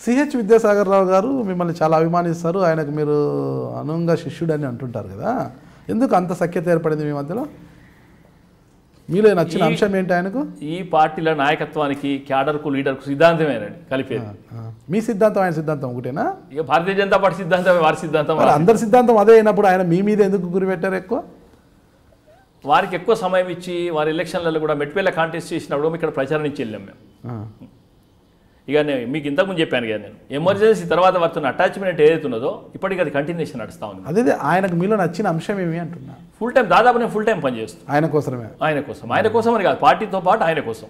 CH Vidyasagar Rao గారు మిమ్మల్ని చాలా అభిమానిస్తారు, ఆయనకు మీరు అనుంగా శిష్యుడు అని అంటుంటారు కదా, ఎందుకు అంత సఖ్యత ఏర్పడింది మీ మధ్యలో? మీలో నచ్చిన అంశం ఏంటి ఆయనకు? ఈ పార్టీల నాయకత్వానికి, క్యాడర్కు, లీడర్కు సిద్ధాంతమేనండి కలిపేది. మీ సిద్ధాంతం ఆయన సిద్ధాంతం ఒకటేనా? ఇక భారతీయ జనతా పార్టీ సిద్ధాంతం వారి సిద్ధాంతం. అందరి సిద్ధాంతం అదే అయినప్పుడు ఆయన మీ మీద ఎందుకు గురి పెట్టారు ఎక్కువ? వారికి ఎక్కువ సమయం ఇచ్చి వారి ఎలక్షన్లలో కూడా మెట్పేల కాంటెస్ట్ చేసినప్పుడు ఇక్కడ ప్రచారం నుంచి వెళ్ళాం మేము. ఇక నేను మీకు ఇంతకుముందు చెప్పాను కదా, నేను ఎమర్జెన్సీ తర్వాత వస్తున్న అటాచ్మెంట్ ఏదైతే ఉన్నదో ఇప్పటికీ అది కంటిన్యూషన్ నడుస్తూ ఉంది. అదే ఆయనకు మీలో నచ్చిన అంశం ఏమి అంటున్నా? ఫుల్ టైం, దాదాపు నేను ఫుల్ టైం పనిచేస్తాను ఆయన కోసమే. ఆయన కోసం అని కాదు, పార్టీతో పాటు ఆయన కోసం.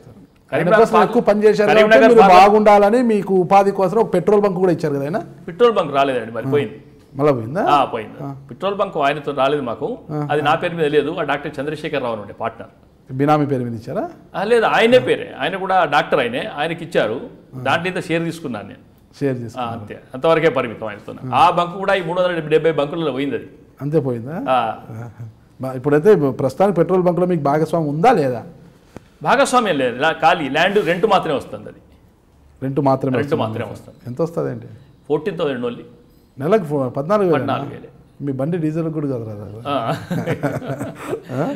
ఎక్కువ పనిచేశారు, బాగుండాలని మీకు ఉపాధి కోసం ఒక పెట్రోల్ బంక్ కూడా ఇచ్చారు కదా ఆయన? పెట్రోల్ బంక్ రాలేదండి, మరి పోయింది. మళ్ళీ పోయిందా? పోయింది. పెట్రోల్ బంక్ ఆయనతో రాలేదు మాకు, అది నా పేరు మీద లేదు. ఆ డాక్టర్ చంద్రశేఖర్ రావు ఉండే పార్ట్నర్, బినామీ పేరు మీద ఇచ్చారా? లేదు, ఆయనే పేరే, ఆయన కూడా డాక్టర్, ఆయనకి ఇచ్చారు. దాంట్లో షేర్ తీసుకున్నాను నేను, షేర్ తీసుకున్నాను అంతే, అంతవరకే పరిమితం ఆయనతో. ఆ బంకు కూడా ఈ 370 బంకులలో పోయింది, అది అంతే పోయిందా? ఇప్పుడైతే ప్రస్తుతానికి పెట్రోల్ బంకులో మీకు భాగస్వామ్యం ఉందా లేదా? భాగస్వామ్యం లేదు, ఖాళీ ల్యాండ్ రెంట్ మాత్రమే వస్తుంది. అది రెంట్ మాత్రమే వస్తుంది. ఎంత వస్తుంది అండి? 14,000 ఓన్లీ, నెలకు 14,000. 14,000 మీ బండి డీజిల్ కూడా కదా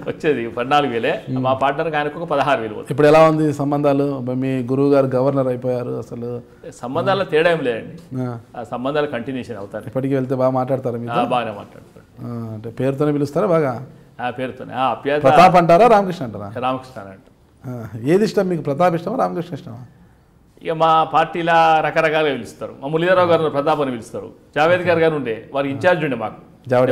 వచ్చేది 14,000. మా పార్ట్నర్కి ఆయనకు ఒక 16,000. ఇప్పుడు ఎలా ఉంది సంబంధాలు? మీ గురువు గారు గవర్నర్ అయిపోయారు, అసలు సంబంధాల తేడా ఏం లేదండి, ఆ సంబంధాలు కంటిన్యూషన్ అవుతారు. ఇప్పటికి వెళ్తే బాగా మాట్లాడతారు మీరు? బాగానే మాట్లాడతారు. అంటే పేరుతోనే పిలుస్తారా బాగా? పేరుతోనే. ప్రతాప్ అంటారా, రామకృష్ణ అంటారా? రామకృష్ణ అంట. ఏది ఇష్టం మీకు, ప్రతాప్ ఇష్టమా, రామకృష్ణ ఇష్టమా? ఇక మా పార్టీలా రకరకాలుగా పిలుస్తారు. మా మురళీధరరావు గారు ప్రతాప్ అని పిలుస్తారు. జావేద్ గారు ఉండే, వారికి ఇన్ఛార్జ్ ఉండే మాకు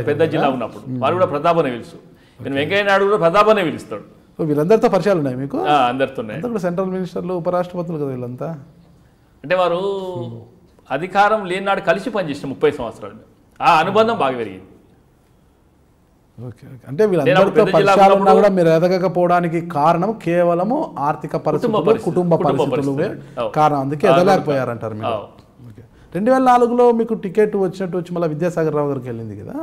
పెద్ద జిల్లా ఉన్నప్పుడు, వారు కూడా ప్రతాప్ అనే పిలుస్తారు. నేను వెంకయ్య నాయుడు కూడా ప్రతాప్ అనే పిలుస్తాడు. వీళ్ళందరితో పరిచయాలు ఉన్నాయి మీకు? అందరితో. సెంట్రల్ మినిస్టర్లు, ఉపరాష్ట్రపతులు కదా వీళ్ళంతా. అంటే వారు అధికారం లేని నాడు కలిసి పనిచేసిన 30 సంవత్సరాలు, ఆ అనుబంధం బాగా పెరిగింది. ఓకే, అంటే వీళ్ళందరితో పరిచయాలు ఉన్నా కూడా మీరు ఎదగకపోవడానికి కారణం కేవలము ఆర్థిక పరిస్థితులు, కుటుంబ పరిస్థితులు కారణం, అందుకే ఎదగలేకపోయారంటారు మీరు. 2004లో మీకు టికెట్ వచ్చినట్టు వచ్చి మళ్ళీ విద్యాసాగర్ రావు గారికి వెళ్ళింది కదా,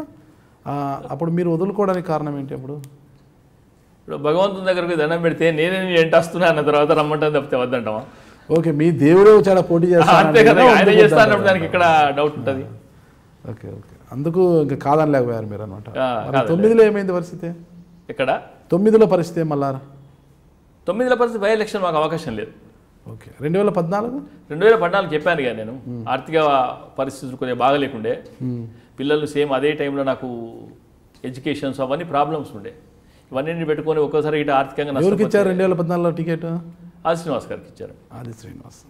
అప్పుడు మీరు వదులుకోవడానికి కారణం ఏంటి? అప్పుడు భగవంతుని దగ్గరికి దండం పెడితే నేనే ఏంటి వస్తున్నా అన్న తర్వాత రమ్మంటాను తప్పితే వద్దంటామా? ఓకే, మీ దేవుడు చాలా పోటీ చేస్తాను, ఆయన చేస్తాను, దానికి ఇక్కడ డౌట్ ఉంటుంది. ఓకే ఓకే, అందుకు ఇంకా కాదనలేకపోయారు మీరు అనమాట. 9లో ఏమైంది పరిస్థితి? ఇక్కడ 9లో పరిస్థితి మళ్ళా? 9లో పరిస్థితి బై ఎలక్షన్ మాకు అవకాశం లేదు. ఓకే, 2014 చెప్పాను కదా నేను, ఆర్థిక పరిస్థితులు కొంచెం బాగలేకుండే, పిల్లలు సేమ్ అదే టైంలో నాకు ఎడ్యుకేషన్స్ అవన్నీ ప్రాబ్లమ్స్ ఉండే, ఇవన్నీ పెట్టుకొని ఒక్కోసారి ఇటు ఆర్థికంగా. ఎవరికి ఇచ్చారు 2014లో టికెట్? ఆది శ్రీనివాస్ గారికి ఇచ్చారు. ఆది శ్రీనివాస్.